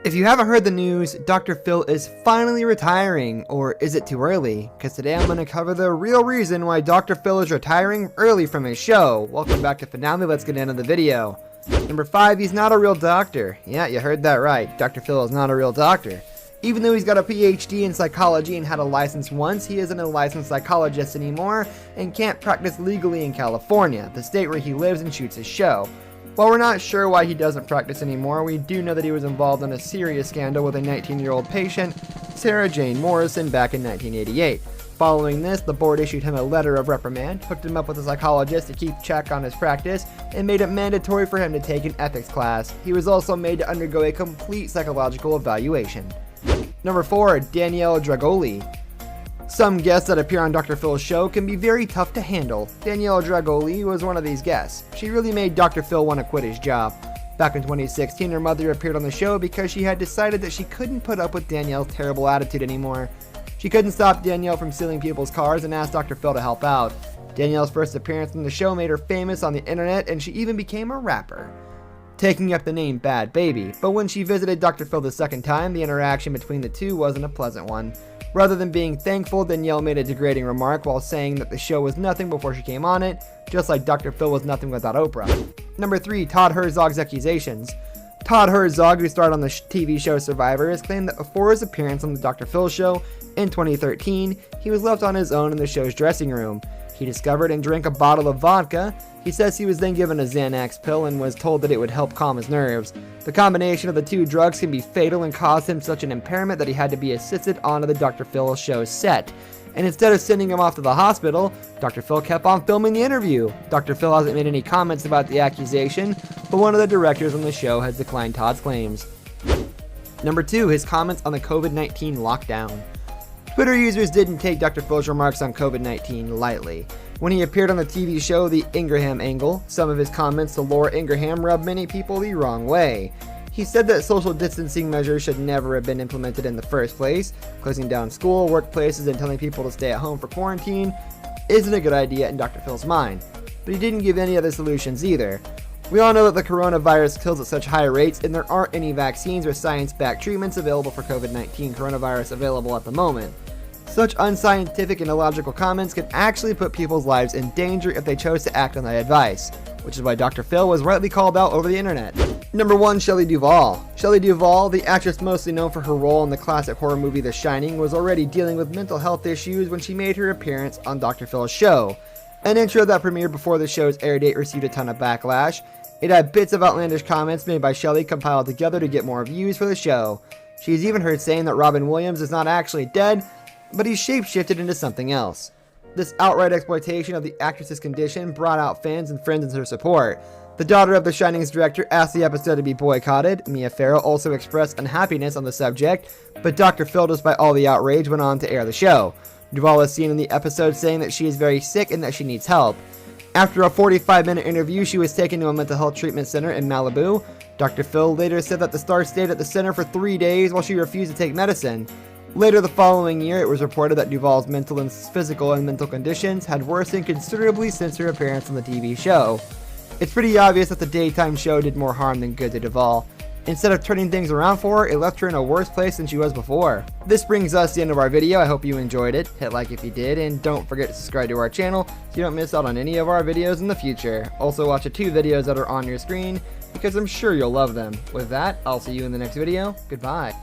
If you haven't heard the news, Dr. Phil is finally retiring, or is it too early? Because today I'm going to cover the real reason why Dr. Phil is retiring early from his show. Welcome back to Finale, let's get into the video. Number 5, he's not a real doctor. Yeah, you heard that right, Dr. Phil is not a real doctor. Even though he's got a PhD in psychology and had a license once, he isn't a licensed psychologist anymore and can't practice legally in California, the state where he lives and shoots his show. While we're not sure why he doesn't practice anymore, we do know that he was involved in a serious scandal with a 19-year-old patient, Sarah Jane Morrison, back in 1988. Following this, the board issued him a letter of reprimand, hooked him up with a psychologist to keep check on his practice, and made it mandatory for him to take an ethics class. He was also made to undergo a complete psychological evaluation. Number 4, Danielle Dragoli. Some guests that appear on Dr. Phil's show can be very tough to handle. Danielle Dragoli was one of these guests. She really made Dr. Phil want to quit his job. Back in 2016, her mother appeared on the show because she had decided that she couldn't put up with Danielle's terrible attitude anymore. She couldn't stop Danielle from stealing people's cars and asked Dr. Phil to help out. Danielle's first appearance on the show made her famous on the internet, and she even became a rapper, taking up the name Bad Baby. But when she visited Dr. Phil the second time, the interaction between the two wasn't a pleasant one. Rather than being thankful, Danielle made a degrading remark while saying that the show was nothing before she came on it, just like Dr. Phil was nothing without Oprah. Number 3, Todd Herzog's accusations. Todd Herzog, who starred on the TV show Survivor, has claimed that before his appearance on the Dr. Phil show in 2013, he was left on his own in the show's dressing room. He discovered and drank a bottle of vodka. He says he was then given a Xanax pill and was told that it would help calm his nerves. The combination of the two drugs can be fatal and cause him such an impairment that he had to be assisted onto the Dr. Phil show set. And instead of sending him off to the hospital, Dr. Phil kept on filming the interview. Dr. Phil hasn't made any comments about the accusation, but one of the directors on the show has declined Todd's claims. Number 2, his comments on the COVID-19 lockdown. Twitter users didn't take Dr. Phil's remarks on COVID-19 lightly. When he appeared on the TV show The Ingraham Angle, some of his comments to Laura Ingraham rubbed many people the wrong way. He said that social distancing measures should never have been implemented in the first place. Closing down school, workplaces, and telling people to stay at home for quarantine isn't a good idea in Dr. Phil's mind. But he didn't give any other solutions either. We all know that the coronavirus kills at such high rates, and there aren't any vaccines or science-backed treatments available for COVID-19 coronavirus available at the moment. Such unscientific and illogical comments can actually put people's lives in danger if they chose to act on that advice, which is why Dr. Phil was rightly called out over the internet. Number 1, Shelby DuVall. Shelby DuVall, the actress mostly known for her role in the classic horror movie The Shining, was already dealing with mental health issues when she made her appearance on Dr. Phil's show. An intro that premiered before the show's air date received a ton of backlash. It had bits of outlandish comments made by Shelby compiled together to get more views for the show. She's even heard saying that Robin Williams is not actually dead, but he's shapeshifted into something else. This outright exploitation of the actress's condition brought out fans and friends into her support. The daughter of The Shining's director asked the episode to be boycotted. Mia Farrow also expressed unhappiness on the subject, but Dr. Phil, despite all the outrage, went on to air the show. DuVall is seen in the episode saying that she is very sick and that she needs help. After a 45-minute interview, she was taken to a mental health treatment center in Malibu. Dr. Phil later said that the star stayed at the center for 3 days while she refused to take medicine. Later the following year, it was reported that DuVall's mental and physical and mental conditions had worsened considerably since her appearance on the TV show. It's pretty obvious that the daytime show did more harm than good to DuVall. Instead of turning things around for her, it left her in a worse place than she was before. This brings us to the end of our video. I hope you enjoyed it. Hit like if you did, and don't forget to subscribe to our channel so you don't miss out on any of our videos in the future. Also watch the 2 videos that are on your screen because I'm sure you'll love them. With that, I'll see you in the next video. Goodbye.